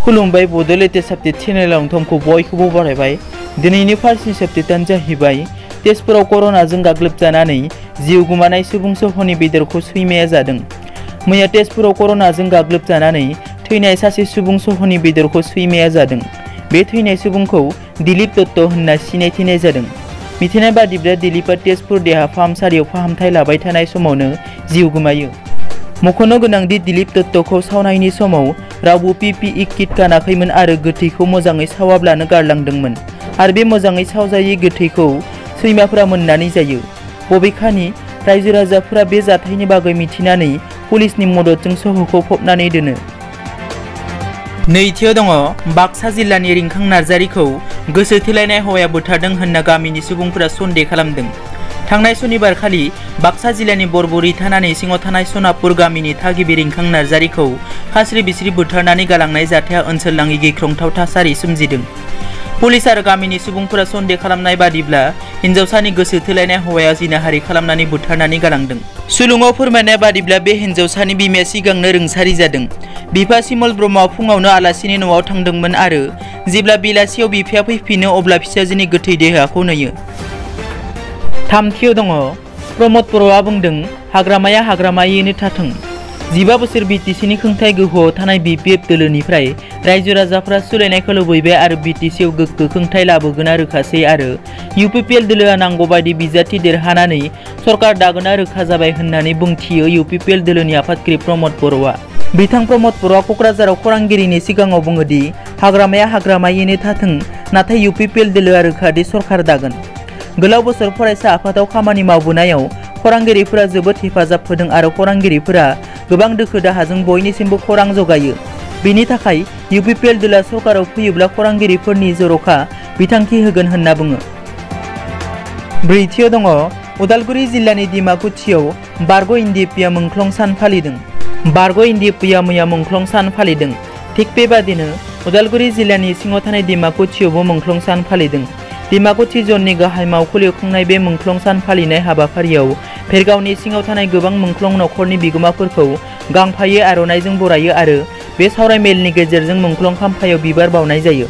खुलुमबाय बड' latest update चेनेलाव नोंथांखौ बयखौबो बरायबाय। दिनैनि फार्स्ट आपडेटआनो जाहैबाय तेजपुराव कर'नाजों गाग्लोबजानानै जिउ गोमानाय सुबुं सह'नि बेदरखौ सैमाया जादों। मैया तेजपुराव कर'नाजों गाग्लोबजानानै थैनाय सासे सुबुं सह'नि बेदरखौ सैमाया जादों। बे थैनाय सुबुंखौ दिलीप दत्त होनना सिनायथिनाय जादों। मिथिनाय बादिब्ला दिलीपआ तेजपुर देहा फाहामसालियाव फाहामथाय लाबाय थानाय समावनो जिउ गोमायो। मख'नो गोनांदि दिलीप दत्तखौ सावनायनि समाव रावबो PPE किट गानाखैमोन आरो गोथैखौ मोजाङै सावाब्लानो गारलांदोंमोन आरो बे मोजाङै सावजायै गोथैखौ सैमाफोरा मोननानै जायो। बबेखानि रायजो राजाफोरा बे जाथायनि बागै मिथिनानै पुलिसनि मददजों सह'खौ फबनानै दोनो। नैथियाव दङ बाक्सा जिल्लानि रिंखां नार्जारिखौ गोसो थोलायनाय हौवाया बुथारदों होनना गामिनि सुबुंफोरा सन्देह खालामदों। थांनाय सनिबार खालि बाक्सा जिल्लानि बरबरि थानानि सिङाव थानाय सनापुर गामिनि थागिबि रिंखां नार्जारिखौ खास्रि बिस्रि बुथारनानै गालांनाय जाथाया ओनसोलनाङै गिख्रंथाव थासारि सोमजिदों। पुलिस आरो गामिनि सुबुंफोरा सन्देह खालामनाय बादिब्ला हिन्जावसानि गोसो थोलायनाय हौवाया जिनाहारि खालामनानै बुथारनानै गालांदों। सुलुङाव फोरमायनाय बादिब्ला बे हिन्जावसानि बिमाया सिगांनो रुंसारि जादों। बिफा सिमल ब्रह्मआ फुङावनो आलासिनि न'आव थांदोंमोन आरो जेब्ला बेलासियाव बिफाया फैफिनो अब्ला फिसाजोनि गोथै देहाखौ नुयो। थामथियाव दङ प्रमद बर'आ बुंदों हाग्रामाया हाग्रामायैनो थाथों। 15 बोसोर BTCनि खुंथाय गोहोआव थानाय BPF दोलोनिफ्राय रायजो राजाफ्रा सोलायनायखौ लुबैबाय आरो BTCआव गोग्गो खुंथाय लाबोगोना रोखासै आरो UPPL दोलोआ नांगौबायदि बिजाथि देरहानानै सरकार दागोना रोखा जाबाय होननानै बुंथियो UPPL दोलोनि आफादगिरि प्रमद बर'आ। बिथां प्रमद बर'आ क'क्राझाराव खौरांगिरिनि सिगाङाव बुङोदि हाग्रामाया हाग्रामायैनो थाथों नाथाय UPPL दोलोआ रोखादि सरकार दागोन। गोलाव बोसोर फरायसा आफादाव खामानि मावबोनायाव खौरांगिरिफोरा जोबोद हेफाजाब होदों आरो खौरांगिरिफोरा गोबां दोखो दाहाजों बयनिसिमबो खौरां जगायो। बेनि थाखाय UPPL दोलोआ सरकाराव फैयोब्ला खौरांगिरिफोरनि जर'खा बिथांखि होगोन होनना बुङो। ब्रैथियाव दङ उदालगुरि जिल्लानि डिमाकुसियाव बारग' NDPआ मुंख्लं सान फालिदों। बारग' NDPआ मैया मुंख्लं सान फालिदों। थिग बेबादिनो उदालगुरि जिल्लानि सिङाव थानाय डिमाकुसियावबो मुंख्लं सान फालिदों। डिमाकुसि जननि गाहाय मावखुलियाव खुंनाय बे मुंख्लं सान फालिनाय हाबाफारियाव भेरगावनि सिङाव थानाय गोबां मुंख्लं नखरनि बिगोमाफोरखौ गांफायै आर'नाइजों बरायो आरो बे सावरायमेलनि गेजेरजों मुंख्लं खाम्फायाव बिबार बावनाय जायो।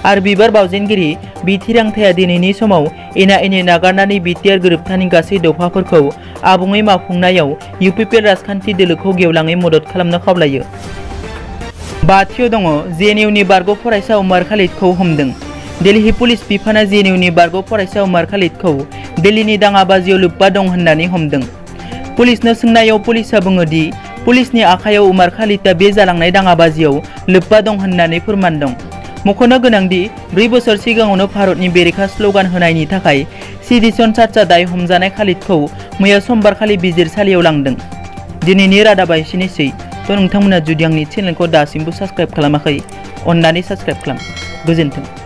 आरो बिबार बावजेनगिरि बि थिरांथाया दिनैनि समाव एना एनि नागारनानै बिटिआर गोरोबथानि गासै दफाफोरखौ आबुङै मावफुंनायाव UPPL राजखान्थि दोलोखौ गेवलाङै मदद खालामनो खावलायो। बाथियाव दङ JNUनि बारग' फरायसा उमार खालिदखौ हमदों। दिल्ली पुलिस बिफाना JNUनि बारग' फरायसा उमार खालिदखौ दिल्लीनि दाङाबाजियाव लोब्बा दं होननानै हमदों। पुलिसनो सोंनायाव पुलिसआ बुङोदि पुलिसनि आखायाव उमार खालिदआ बे जालांनाय दाङाबाजियाव लोब्बा दं होननानै फोरमान दं। मख'नो गोनांदि 4 बोसोर सिगाङावनो भारतनि बेरेखा स्ल'गान होनायनि थाखाय सेडिशन चार्जआ दाय हमजानाय खालिदखौ मैया समबारखालि बिजिरसालियाव लांदों। दिनैनि रादाबा एसेनोसै। नोंथांमोना जुदि आंनि चेनेलखौ दासिमबो साबस्क्राइब खालामाखै अन्नानै साबस्क्राइब खालाम। गोजोन्थों।